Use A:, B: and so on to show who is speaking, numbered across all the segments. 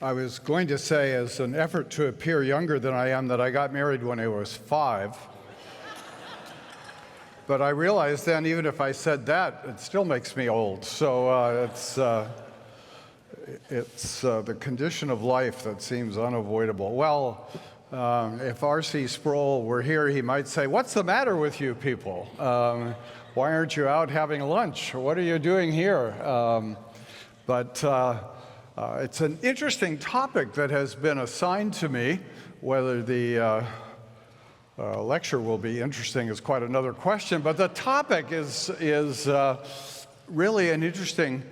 A: I was going to say, as an effort to appear younger than I am, that I got married when I was 5. But I realized then, even if I said that, it still makes me old. So it's the condition of life that seems unavoidable. Well, if R.C. Sproul were here, he might say, "What's the matter with you people? Why aren't you out having lunch? What are you doing here?" It's an interesting topic that has been assigned to me. Whether the lecture will be interesting is quite another question, but the topic is really an interesting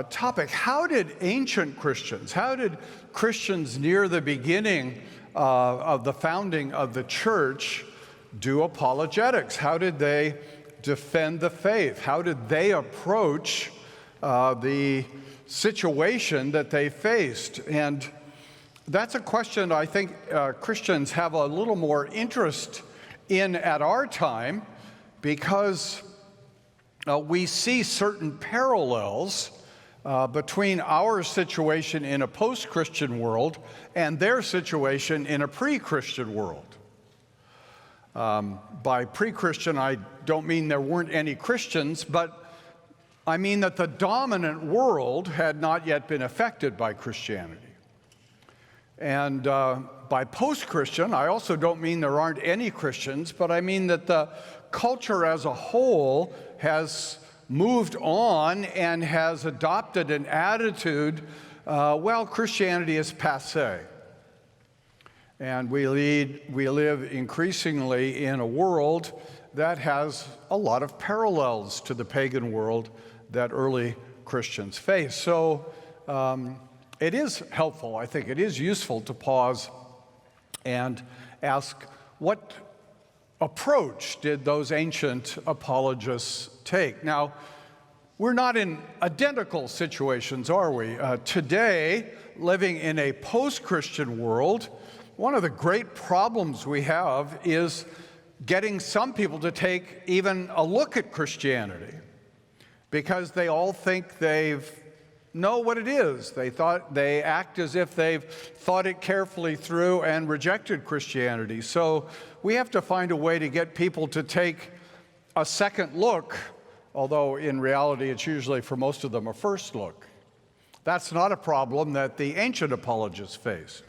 A: topic. How did ancient Christians, how did Christians near the beginning of the founding of the church do apologetics? How did they defend the faith? How did they approach the situation that they faced? And that's a question I think Christians have a little more interest in at our time, because we see certain parallels between our situation in a post-Christian world and their situation in a pre-Christian world. By pre-Christian, I don't mean there weren't any Christians, but I mean that the dominant world had not yet been affected by Christianity. And by post-Christian, I also don't mean there aren't any Christians, but I mean that the culture as a whole has moved on and has adopted an attitude, well, Christianity is passé. And we live increasingly in a world that has a lot of parallels to the pagan world that early Christians faced. So it is helpful, I think it is useful to pause and ask, what approach did those ancient apologists take? Now, we're not in identical situations, are we? Today, living in a post-Christian world, one of the great problems we have is getting some people to take even a look at Christianity, because they all think they know what it is. They act as if they've thought it carefully through and rejected Christianity. So we have to find a way to get people to take a second look, although in reality it's usually for most of them a first look. That's not a problem that the ancient apologists faced.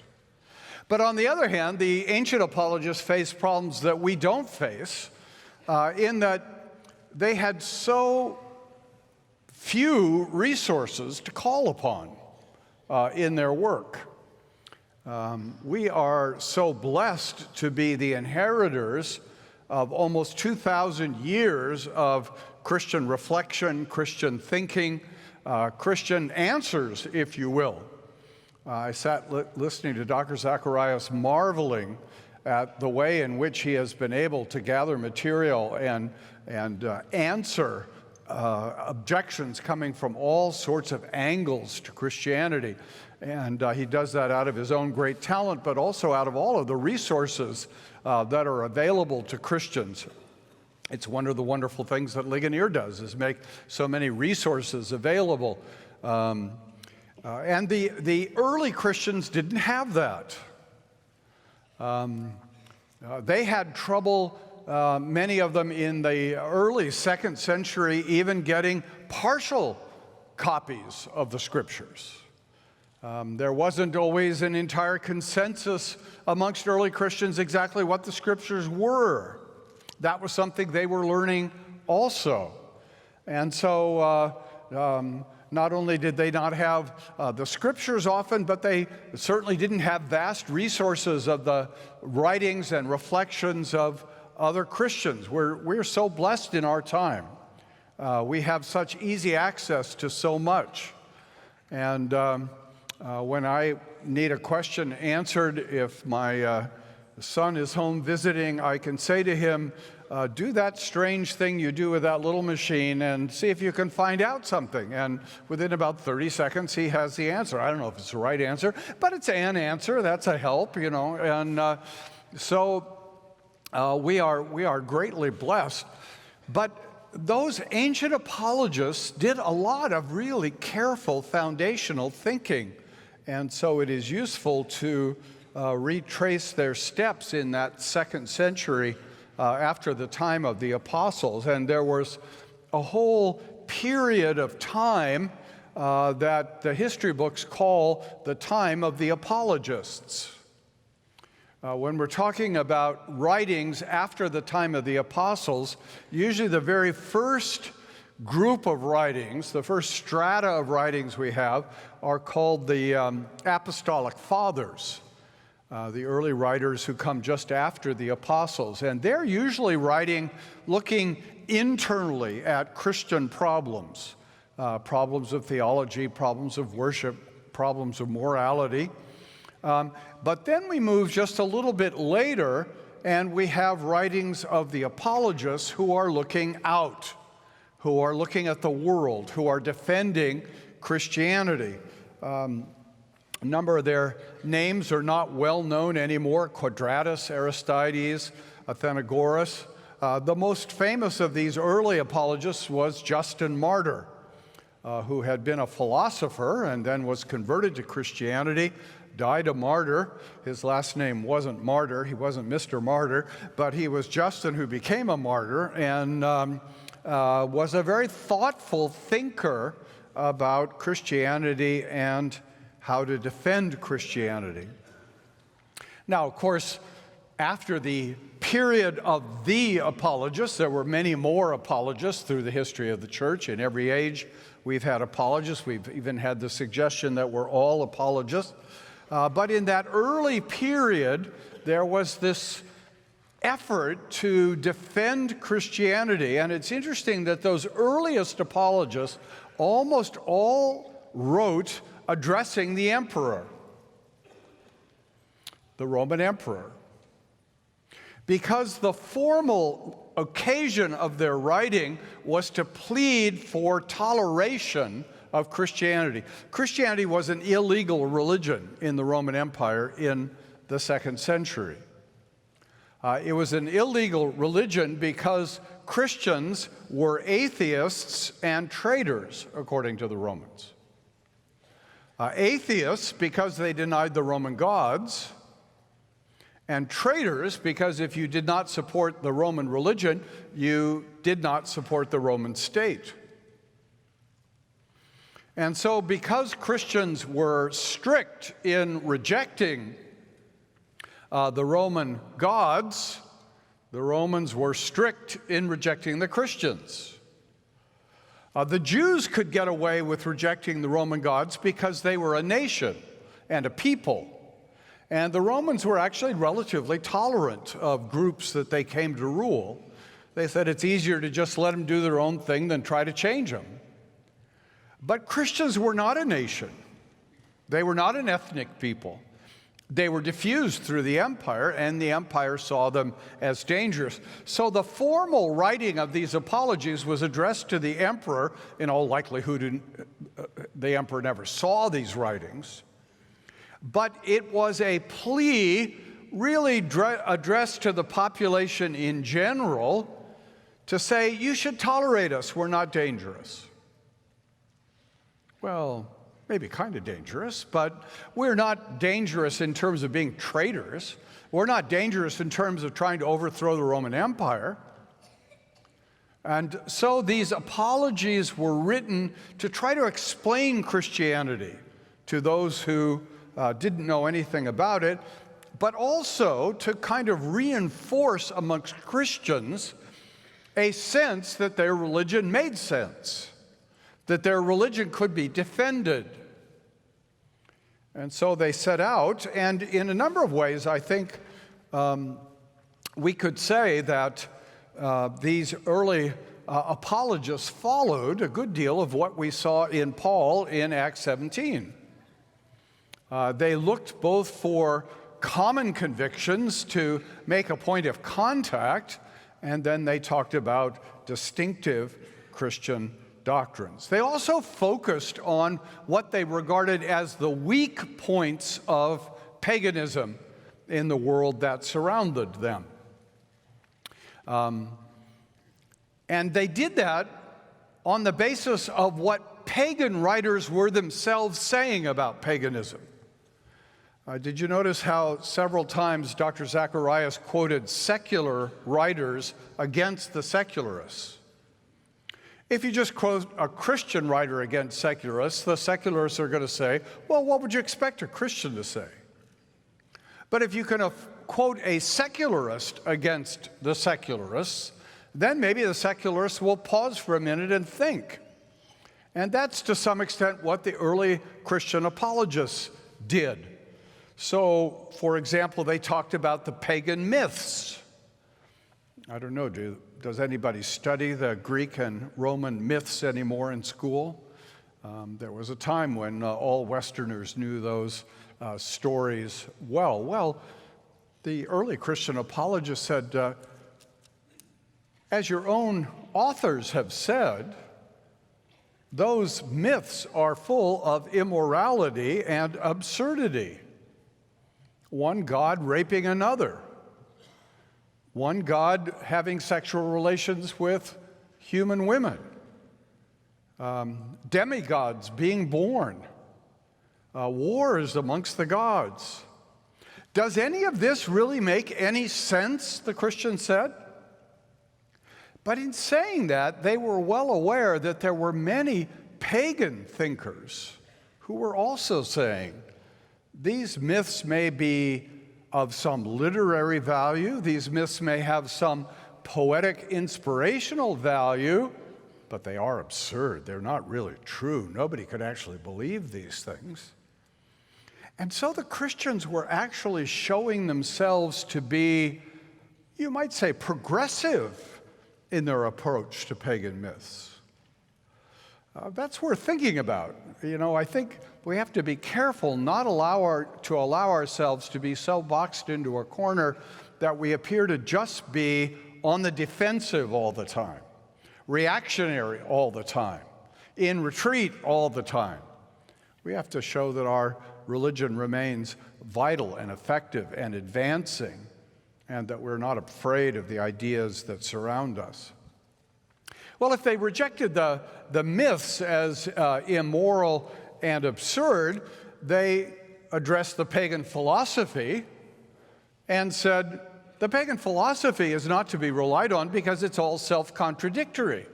A: But on the other hand, the ancient apologists faced problems that we don't face, in that they had so few resources to call upon in their work. We are so blessed to be the inheritors of almost 2,000 years of Christian reflection, Christian thinking, Christian answers, if you will. I sat listening to Dr. Zacharias, marveling at the way in which he has been able to gather material and answer objections coming from all sorts of angles to Christianity. And he does that out of his own great talent, but also out of all of the resources that are available to Christians. It's one of the wonderful things that Ligonier does, is make so many resources available. And the early Christians didn't have that. They had trouble, many of them in the early 2nd century, even getting partial copies of the Scriptures. There wasn't always an entire consensus amongst early Christians exactly what the Scriptures were. That was something they were learning also. And so not only did they not have the Scriptures often, but they certainly didn't have vast resources of the writings and reflections of other Christians. We're so blessed in our time. We have such easy access to so much. And when I need a question answered, if my son is home visiting, I can say to him, do that strange thing you do with that little machine and see if you can find out something. And within about 30 seconds, he has the answer. I don't know if it's the right answer, but it's an answer. That's a help, you know. And so we are greatly blessed. But those ancient apologists did a lot of really careful foundational thinking And so it is useful to retrace their steps in that 2nd century after the time of the apostles. And there was a whole period of time that the history books call the time of the apologists. When we're talking about writings after the time of the apostles, usually the very first group of writings, the first strata of writings we have, are called the Apostolic Fathers, the early writers who come just after the apostles. And they're usually writing looking internally at Christian problems, problems of theology, problems of worship, problems of morality. But then we move just a little bit later, and we have writings of the apologists who are looking out, who are looking at the world, who are defending Christianity. A number of their names are not well known anymore: Quadratus, Aristides, Athenagoras. The most famous of these early apologists was Justin Martyr, who had been a philosopher and then was converted to Christianity, died a martyr. His last name wasn't Martyr, he wasn't Mr. Martyr, but he was Justin who became a martyr, and was a very thoughtful thinker about Christianity and how to defend Christianity. Now, of course, after the period of the apologists, there were many more apologists through the history of the church. In every age, we've had apologists. We've even had the suggestion that we're all apologists. But in that early period, there was this effort to defend Christianity. And it's interesting that those earliest apologists almost all wrote addressing the emperor, the Roman emperor, because the formal occasion of their writing was to plead for toleration of Christianity. Christianity was an illegal religion in the Roman Empire in the 2nd century. It was an illegal religion because Christians were atheists and traitors, according to the Romans. Atheists because they denied the Roman gods, and traitors because if you did not support the Roman religion, you did not support the Roman state. And so because Christians were strict in rejecting the Roman gods, the Romans were strict in rejecting the Christians. The Jews could get away with rejecting the Roman gods because they were a nation and a people. And the Romans were actually relatively tolerant of groups that they came to rule. They said it's easier to just let them do their own thing than try to change them. But Christians were not a nation. They were not an ethnic people. They were diffused through the empire, and the empire saw them as dangerous. So the formal writing of these apologies was addressed to the emperor. In all likelihood, the emperor never saw these writings. But it was a plea really addressed to the population in general to say, you should tolerate us, we're not dangerous. Well, maybe kind of dangerous, but we're not dangerous in terms of being traitors. We're not dangerous in terms of trying to overthrow the Roman Empire. And so these apologies were written to try to explain Christianity to those who didn't know anything about it, but also to kind of reinforce amongst Christians a sense that their religion made sense, that their religion could be defended. And so they set out, and in a number of ways, I think we could say that these early apologists followed a good deal of what we saw in Paul in Acts 17. They looked both for common convictions to make a point of contact, and then they talked about distinctive Christian doctrines. They also focused on what they regarded as the weak points of paganism in the world that surrounded them. And they did that on the basis of what pagan writers were themselves saying about paganism. Did you notice how several times Dr. Zacharias quoted secular writers against the secularists? If you just quote a Christian writer against secularists, the secularists are going to say, well, what would you expect a Christian to say? But if you can quote a secularist against the secularists, then maybe the secularists will pause for a minute and think. And that's to some extent what the early Christian apologists did. So, for example, they talked about the pagan myths. I don't know, does anybody study the Greek and Roman myths anymore in school? There was a time when all Westerners knew those stories well. Well, the early Christian apologists said, as your own authors have said, those myths are full of immorality and absurdity. One god raping another. One god having sexual relations with human women. Demigods being born. Wars amongst the gods. Does any of this really make any sense, the Christians said? But in saying that, they were well aware that there were many pagan thinkers who were also saying, these myths may be of some literary value, these myths may have some poetic inspirational value, but they are absurd. They're not really true. Nobody could actually believe these things. And so the Christians were actually showing themselves to be, you might say, progressive in their approach to pagan myths. That's worth thinking about. You know, I think we have to be careful not to allow ourselves to be so boxed into a corner that we appear to just be on the defensive all the time, reactionary all the time, in retreat all the time. We have to show that our religion remains vital and effective and advancing, and that we're not afraid of the ideas that surround us. Well, if they rejected the myths as immoral and absurd, they addressed the pagan philosophy and said, the pagan philosophy is not to be relied on because it's all self-contradictory.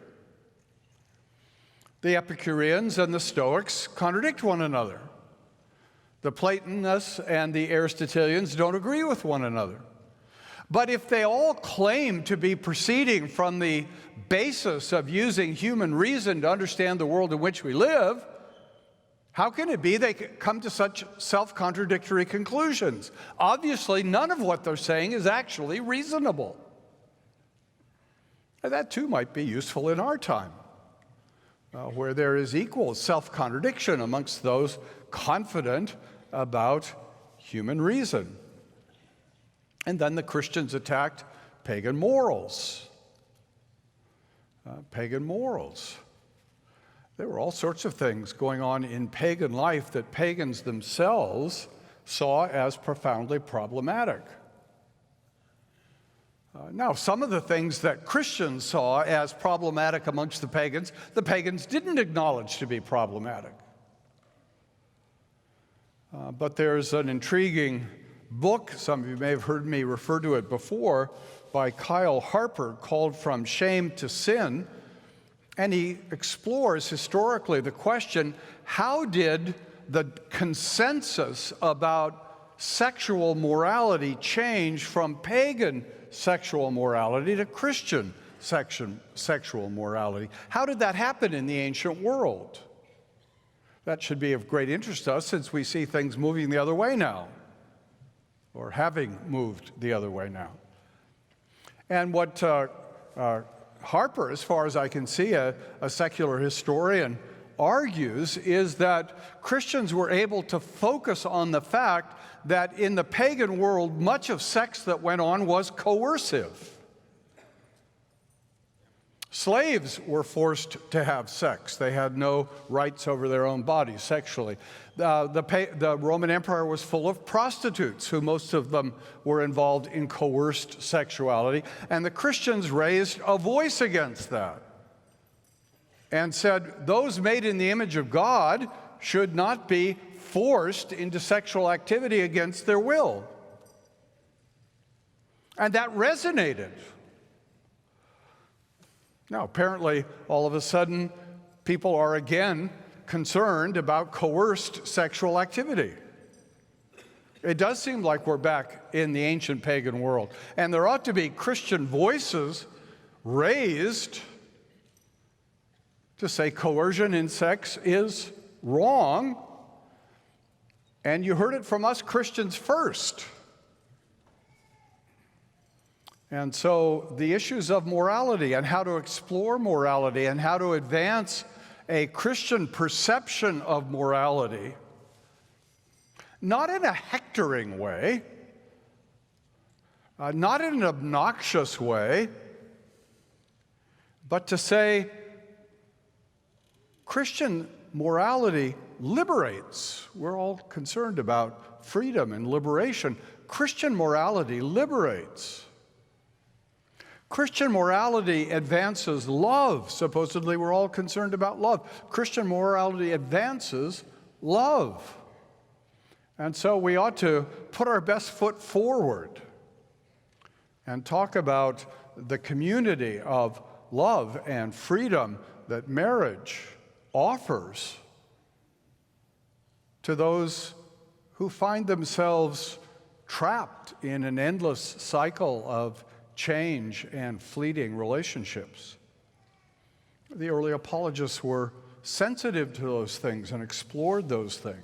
A: The Epicureans and the Stoics contradict one another. The Platonists and the Aristotelians don't agree with one another. But if they all claim to be proceeding from the basis of using human reason to understand the world in which we live, how can it be they come to such self-contradictory conclusions? Obviously, none of what they're saying is actually reasonable. And that too might be useful in our time, where there is equal self-contradiction amongst those confident about human reason. And then the Christians attacked pagan morals. Pagan morals. There were all sorts of things going on in pagan life that pagans themselves saw as profoundly problematic. Now, some of the things that Christians saw as problematic amongst the pagans didn't acknowledge to be problematic. But there's an intriguing book, some of you may have heard me refer to it before, by Kyle Harper called From Shame to Sin, and he explores historically the question, how did the consensus about sexual morality change from pagan sexual morality to Christian sexual morality? How did that happen in the ancient world? That should be of great interest to us since we see things moving the other way now, or having moved the other way now. And what Harper, as far as I can see, a secular historian, argues is that Christians were able to focus on the fact that in the pagan world, much of sex that went on was coercive. Slaves were forced to have sex. They had no rights over their own bodies sexually. The Roman Empire was full of prostitutes, who most of them were involved in coerced sexuality. And the Christians raised a voice against that and said, those made in the image of God should not be forced into sexual activity against their will. And that resonated. Now, apparently, all of a sudden, people are again concerned about coerced sexual activity. It does seem like we're back in the ancient pagan world. And there ought to be Christian voices raised to say coercion in sex is wrong. And you heard it from us Christians first. And so the issues of morality and how to explore morality and how to advance a Christian perception of morality, not in a hectoring way, not in an obnoxious way, but to say Christian morality liberates. We're all concerned about freedom and liberation. Christian morality liberates. Christian morality advances love. Supposedly, we're all concerned about love. Christian morality advances love. And so we ought to put our best foot forward and talk about the community of love and freedom that marriage offers to those who find themselves trapped in an endless cycle of change and fleeting relationships. The early apologists were sensitive to those things and explored those things.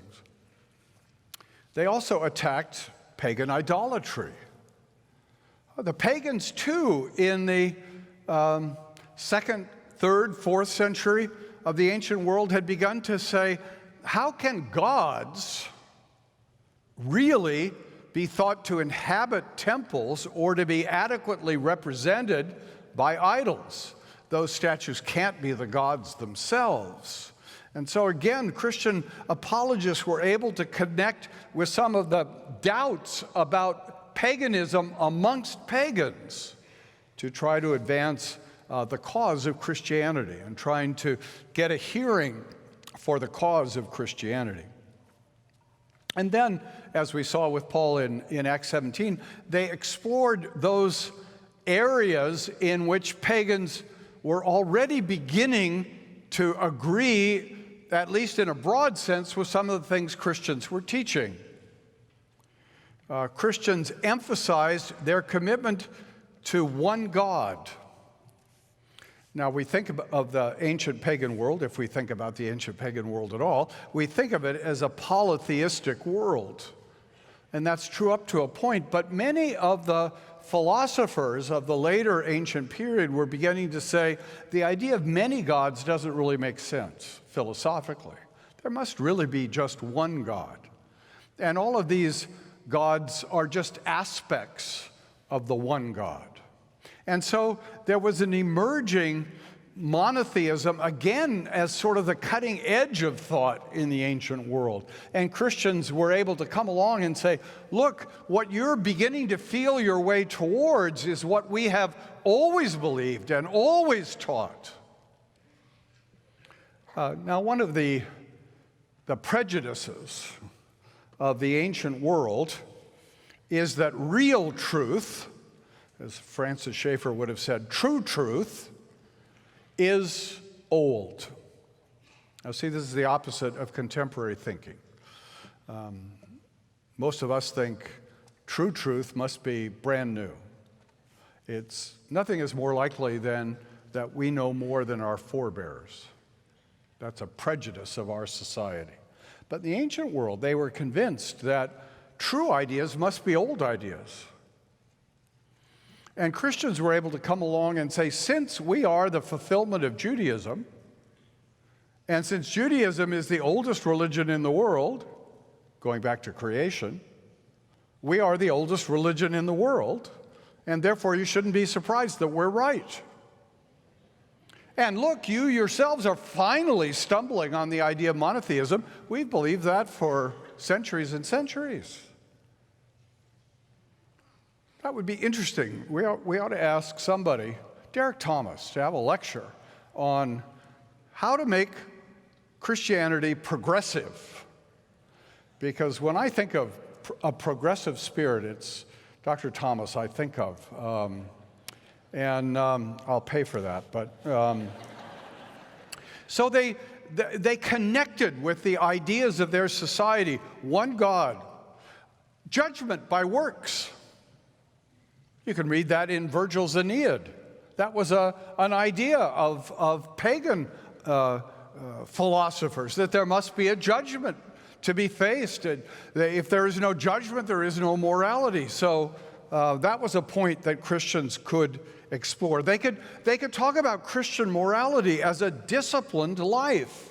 A: They also attacked pagan idolatry. The pagans, too, in the 2nd, 3rd, 4th century of the ancient world had begun to say, how can gods really be thought to inhabit temples or to be adequately represented by idols? Those statues can't be the gods themselves. And so again, Christian apologists were able to connect with some of the doubts about paganism amongst pagans to try to advance the cause of Christianity and trying to get a hearing for the cause of Christianity. And then, as we saw with Paul in Acts 17, they explored those areas in which pagans were already beginning to agree, at least in a broad sense, with some of the things Christians were teaching. Christians emphasized their commitment to one God. Now, we think of the ancient pagan world, if we think about the ancient pagan world at all, we think of it as a polytheistic world. And that's true up to a point, but many of the philosophers of the later ancient period were beginning to say the idea of many gods doesn't really make sense philosophically. There must really be just one God. And all of these gods are just aspects of the one God. And so there was an emerging monotheism, again, as sort of the cutting edge of thought in the ancient world. And Christians were able to come along and say, look, what you're beginning to feel your way towards is what we have always believed and always taught. Now, one of the prejudices of the ancient world is that real truth, as Francis Schaeffer would have said, true truth is old. Now, see, this is the opposite of contemporary thinking. Most of us think true truth must be brand new. Nothing is more likely than that we know more than our forebears. That's a prejudice of our society. But in the ancient world, they were convinced that true ideas must be old ideas. And Christians were able to come along and say, since we are the fulfillment of Judaism, and since Judaism is the oldest religion in the world, going back to creation, we are the oldest religion in the world, and therefore you shouldn't be surprised that we're right. And look, you yourselves are finally stumbling on the idea of monotheism. We've believed that for centuries and centuries. That would be interesting. We ought to ask somebody, Derek Thomas, to have a lecture on how to make Christianity progressive. Because when I think of a progressive spirit, it's Dr. Thomas I think of. I'll pay for that. But so they connected with the ideas of their society. One God, judgment by works. You can read that in Virgil's Aeneid. That was an idea of pagan philosophers, that there must be a judgment to be faced. And if there is no judgment, there is no morality. So that was a point that Christians could explore. They could talk about Christian morality as a disciplined life.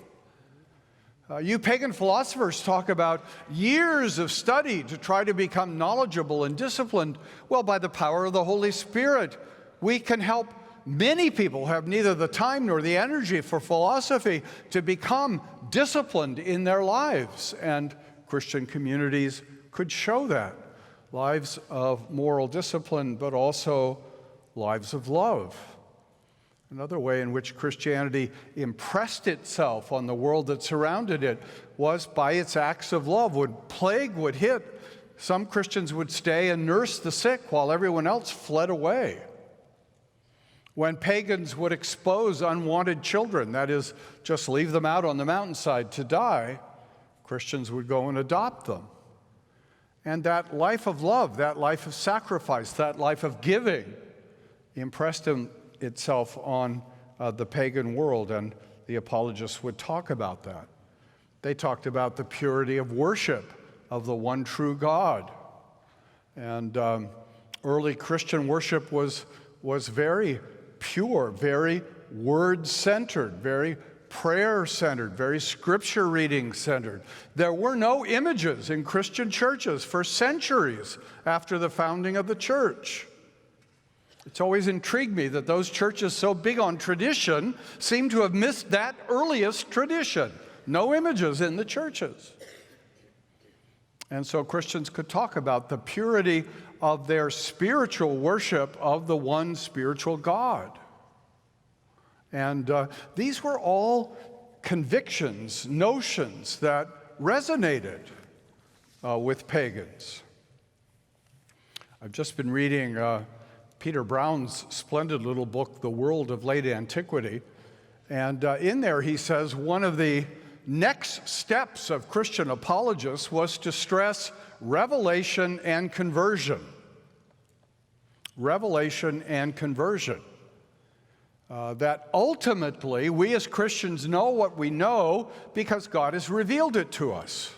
A: You pagan philosophers talk about years of study to try to become knowledgeable and disciplined. Well, by the power of the Holy Spirit, we can help many people have neither the time nor the energy for philosophy to become disciplined in their lives. And Christian communities could show that. Lives of moral discipline, but also lives of love. Another way in which Christianity impressed itself on the world that surrounded it was by its acts of love. When plague would hit, some Christians would stay and nurse the sick while everyone else fled away. When pagans would expose unwanted children, that is, just leave them out on the mountainside to die, Christians would go and adopt them. And that life of love, that life of sacrifice, that life of giving impressed itself on the pagan world, and the apologists would talk about that. They talked about the purity of worship of the one true God. And early Christian worship was very pure, very word-centered, very prayer-centered, very scripture-reading-centered. There were no images in Christian churches for centuries after the founding of the church. It's always intrigued me that those churches so big on tradition seem to have missed that earliest tradition. No images in the churches. And so Christians could talk about the purity of their spiritual worship of the one spiritual God. And these were all convictions, notions that resonated with pagans. I've just been reading Peter Brown's splendid little book, The World of Late Antiquity. And in there he says one of the next steps of Christian apologists was to stress revelation and conversion. Revelation and conversion. That ultimately we as Christians know what we know because God has revealed it to us.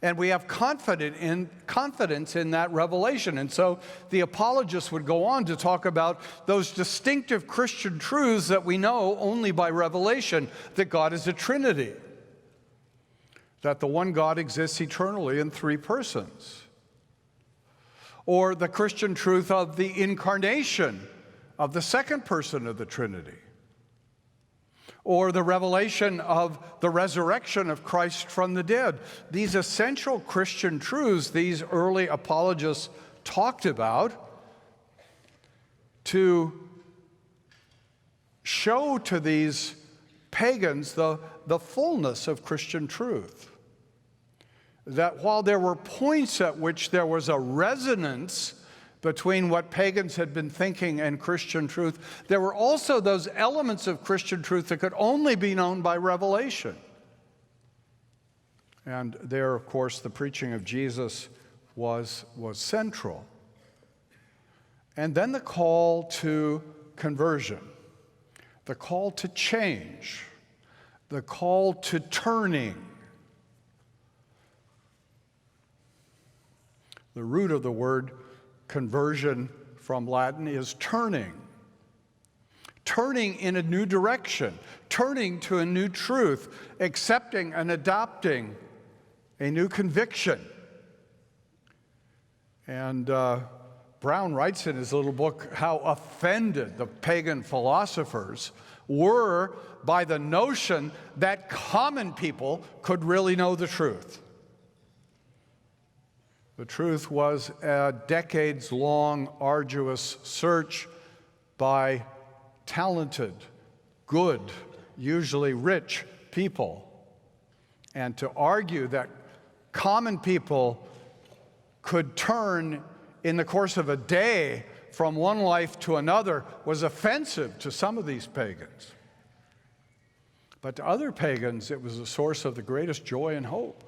A: And we have confidence in that revelation. And so the apologists would go on to talk about those distinctive Christian truths that we know only by revelation, that God is a Trinity, that the one God exists eternally in three persons, or the Christian truth of the incarnation of the second person of the Trinity, or the revelation of the resurrection of Christ from the dead. These essential Christian truths these early apologists talked about to show to these pagans the fullness of Christian truth. That while there were points at which there was a resonance between what pagans had been thinking and Christian truth, there were also those elements of Christian truth that could only be known by revelation. And there, of course, the preaching of Jesus was central. And then the call to conversion, the call to change, the call to turning. The root of the word conversion from Latin is turning. Turning in a new direction, turning to a new truth, accepting and adopting a new conviction. And Brown writes in his little book how offended the pagan philosophers were by the notion that common people could really know the truth. The truth was a decades-long, arduous search by talented, good, usually rich people. And to argue that common people could turn in the course of a day from one life to another was offensive to some of these pagans. But to other pagans, it was a source of the greatest joy and hope.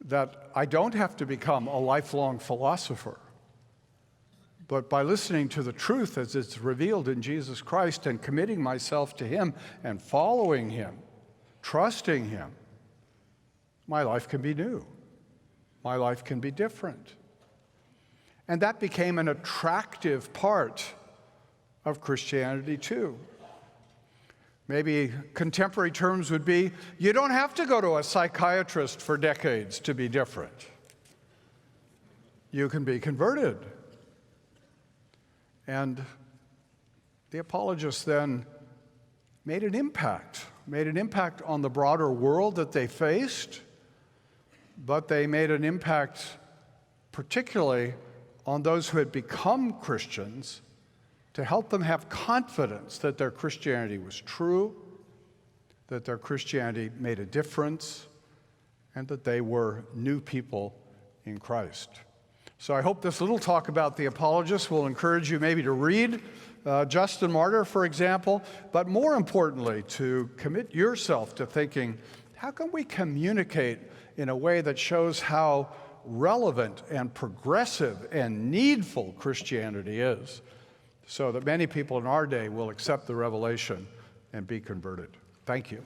A: That I don't have to become a lifelong philosopher, but by listening to the truth as it's revealed in Jesus Christ and committing myself to Him and following Him, trusting Him, my life can be new. My life can be different. And that became an attractive part of Christianity too. Maybe contemporary terms would be, you don't have to go to a psychiatrist for decades to be different. You can be converted. And the apologists then made an impact on the broader world that they faced, but they made an impact particularly on those who had become Christians to help them have confidence that their Christianity was true, that their Christianity made a difference, and that they were new people in Christ. So I hope this little talk about the apologists will encourage you maybe to read Justin Martyr, for example, but more importantly, to commit yourself to thinking, how can we communicate in a way that shows how relevant and progressive and needful Christianity is, so that many people in our day will accept the revelation and be converted. Thank you.